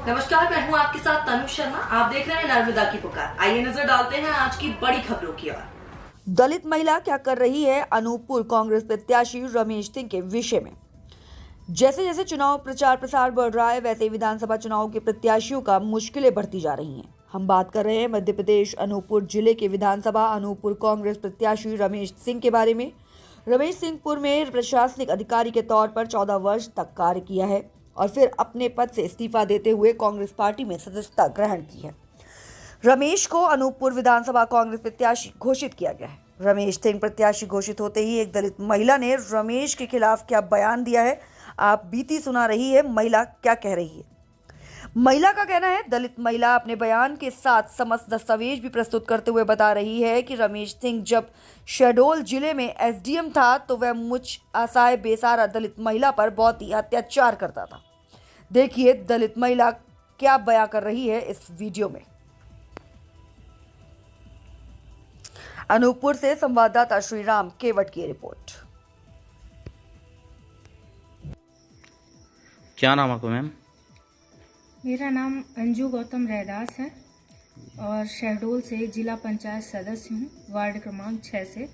नमस्कार, मैं हूं आपके साथ तनु शर्मा। आप देख रहे हैं नर्मदा की पुकार। आइए नजर डालते हैं आज की बड़ी खबरों की ओर। दलित महिला क्या कर रही है, अनूपपुर कांग्रेस प्रत्याशी रमेश सिंह के विषय में। जैसे जैसे चुनाव प्रचार प्रसार बढ़ रहा है, वैसे ही विधानसभा चुनाव के प्रत्याशियों का मुश्किलें बढ़ती जा रही हैं। हम बात कर रहे हैं मध्य प्रदेश अनूपपुर जिले के विधानसभा अनूपपुर कांग्रेस प्रत्याशी रमेश सिंह के बारे में। रमेश सिंह पूर्व में प्रशासनिक अधिकारी के तौर पर 14 वर्ष तक कार्य किया है और फिर अपने पद से इस्तीफा देते हुए कांग्रेस पार्टी में सदस्यता ग्रहण की है। रमेश को अनूपपुर विधानसभा कांग्रेस प्रत्याशी घोषित किया गया है। रमेश सिंह प्रत्याशी घोषित होते ही एक दलित महिला ने रमेश के खिलाफ क्या बयान दिया है, आप बीती सुना रही है। महिला क्या कह रही है। महिला का कहना है, दलित महिला अपने बयान के साथ समस्त दस्तावेज भी प्रस्तुत करते हुए बता रही है कि रमेश सिंह जब शहडोल जिले में एसडीएम था तो वह मुझ असहाय बेसहारा दलित महिला पर बहुत ही अत्याचार करता था। देखिए दलित महिला क्या बयां कर रही है इस वीडियो में। अनूपपुर से संवाददाता श्रीराम केवट की रिपोर्ट। क्या नाम आपका मैम? मेरा नाम अंजू गौतम रैदास है और शहडोल से जिला पंचायत सदस्य हूँ, वार्ड क्रमांक 6 से।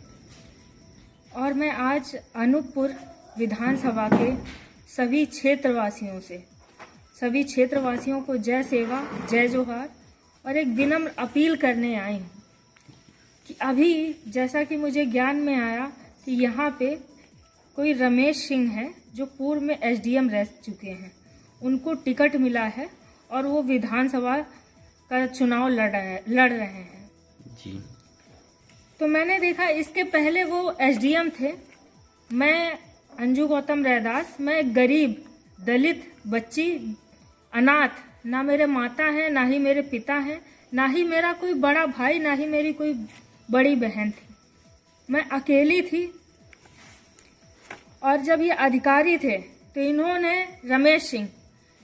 और मैं आज अनूपपुर विधानसभा के सभी क्षेत्रवासियों को जय सेवा जय जोहार और एक विनम्र अपील करने आई हूँ कि अभी जैसा कि मुझे ज्ञान में आया कि यहाँ पे कोई रमेश सिंह है जो पूर्व में एसडीएम रह चुके हैं, उनको टिकट मिला है और वो विधानसभा का चुनाव लड़ रहे हैं जी। तो मैंने देखा इसके पहले वो एसडीएम थे। मैं अंजू गौतम रैदास, मैं एक गरीब दलित बच्ची, अनाथ, ना मेरे माता हैं ना ही मेरे पिता हैं, ना ही मेरा कोई बड़ा भाई, ना ही मेरी कोई बड़ी बहन थी। मैं अकेली थी और जब ये अधिकारी थे तो इन्होंने रमेश सिंह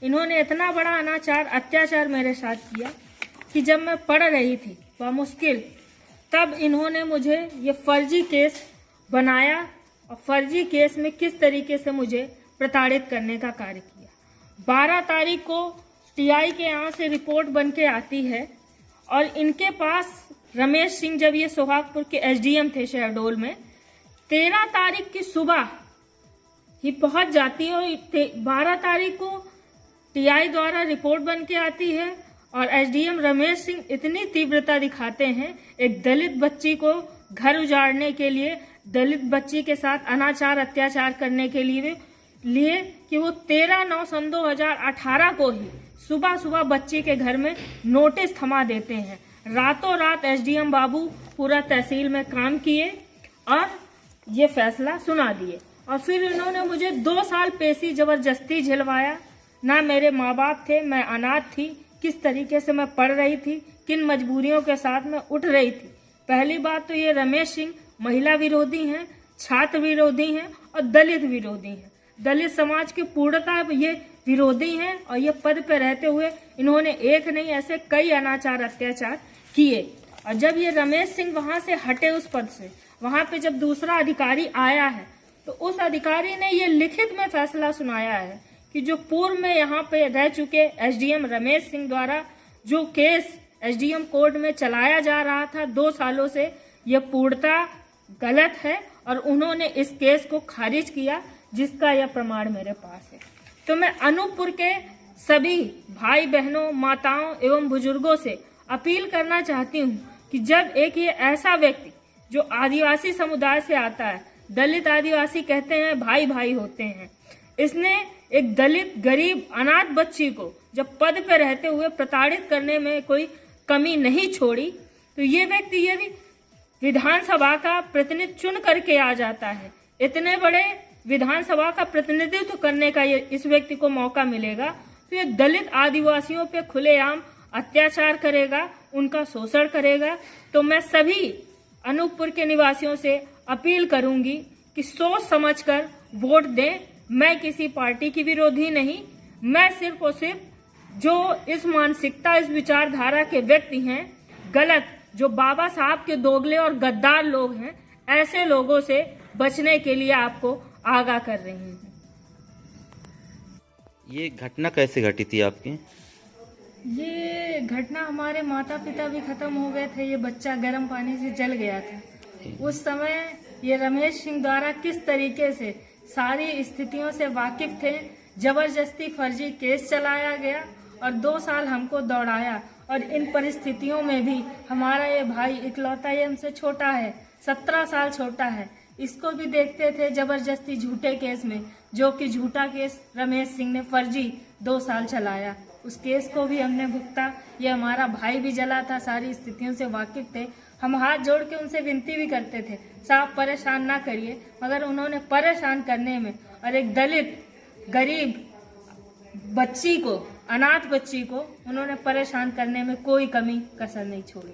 इन्होंने इतना बड़ा अत्याचार मेरे साथ किया कि जब मैं पढ़ रही थी मुश्किल, तब इन्होंने मुझे ये फर्जी केस बनाया और फर्जी केस में किस तरीके से मुझे प्रताड़ित करने का कार्य किया। 12 तारीख को टीआई के यहाँ से रिपोर्ट बन के आती है और इनके पास रमेश सिंह, जब ये सोहागपुर के एसडीएम थे शहडोल में, 13 तारीख की सुबह ही पहुंच जाती है और 12 तारीख को टीआई द्वारा रिपोर्ट बन के आती है और एसडीएम रमेश सिंह इतनी तीव्रता दिखाते हैं एक दलित बच्ची को घर उजाड़ने के लिए, दलित बच्ची के साथ अनाचार अत्याचार करने के लिए कि वो 13/9/2018 को ही सुबह सुबह बच्ची के घर में नोटिस थमा देते हैं। रातों रात एसडीएम बाबू पूरा तहसील में काम किए और ये फैसला सुना दिए और फिर इन्होंने मुझे 2 साल पेशी जबरदस्ती झिलवाया। ना मेरे माँ बाप थे, मैं अनाथ थी, किस तरीके से मैं पढ़ रही थी, किन मजबूरियों के साथ मैं उठ रही थी। पहली बात तो ये रमेश सिंह महिला विरोधी हैं, छात्र विरोधी हैं और दलित विरोधी हैं। दलित समाज के पूर्णता ये विरोधी हैं और ये पद पे रहते हुए इन्होंने एक नहीं ऐसे कई अनाचार अत्याचार किए। और जब ये रमेश सिंह वहां से हटे उस पद से, वहां पे जब दूसरा अधिकारी आया है तो उस अधिकारी ने ये लिखित में फैसला सुनाया है कि जो पूर्व में यहाँ पे रह चुके एसडीएम रमेश सिंह द्वारा जो केस एसडीएम कोर्ट में चलाया जा रहा था 2 सालों से, ये पूर्णतः गलत है और उन्होंने इस केस को खारिज किया, जिसका यह प्रमाण मेरे पास है। तो मैं अनूपपुर के सभी भाई बहनों, माताओं एवं बुजुर्गों से अपील करना चाहती हूँ कि जब एक ये ऐसा व्यक्ति जो आदिवासी समुदाय से आता है, दलित आदिवासी कहते हैं भाई भाई होते हैं, इसने एक दलित गरीब अनाथ बच्ची को जब पद पे रहते हुए प्रताड़ित करने में कोई कमी नहीं छोड़ी, तो ये व्यक्ति यदि विधानसभा का प्रतिनिधित्व चुन करके आ जाता है, इतने बड़े विधानसभा का प्रतिनिधित्व करने का इस व्यक्ति को मौका मिलेगा, तो ये दलित आदिवासियों पे खुलेआम अत्याचार करेगा, उनका शोषण करेगा। तो मैं सभी अनूपपुर के निवासियों से अपील करूंगी कि सोच समझकर वोट दें। मैं किसी पार्टी की विरोधी नहीं, मैं सिर्फ और सिर्फ जो इस मानसिकता, इस विचारधारा के व्यक्ति हैं, गलत, जो बाबा साहब के दोगले और गद्दार लोग हैं, ऐसे लोगों से बचने के लिए आपको आगाह कर रही हूँ। ये घटना कैसे घटी थी आपकी? ये घटना हमारे माता पिता भी खत्म हो गए थे, ये बच्चा गर्म पानी से जल गया था। उस समय ये रमेश सिंह द्वारा किस तरीके से सारी स्थितियों से वाकिफ थे, जबरदस्ती फर्जी केस चलाया गया और 2 साल हमको दौड़ाया। और इन परिस्थितियों में भी हमारा ये भाई इकलौता, ये हमसे छोटा है, 17 साल छोटा है, इसको भी देखते थे जबरदस्ती झूठे केस में, जो कि झूठा केस रमेश सिंह ने फर्जी 2 साल चलाया। उस केस को भी हमने भुगता। ये हमारा भाई भी जला था, सारी स्थितियों से वाकिफ थे। हम हाथ जोड़ के उनसे विनती भी करते थे, साहब परेशान ना करिए, मगर उन्होंने परेशान करने में और एक दलित गरीब बच्ची को, अनाथ बच्ची को उन्होंने परेशान करने में कोई कमी कसर नहीं छोड़ी।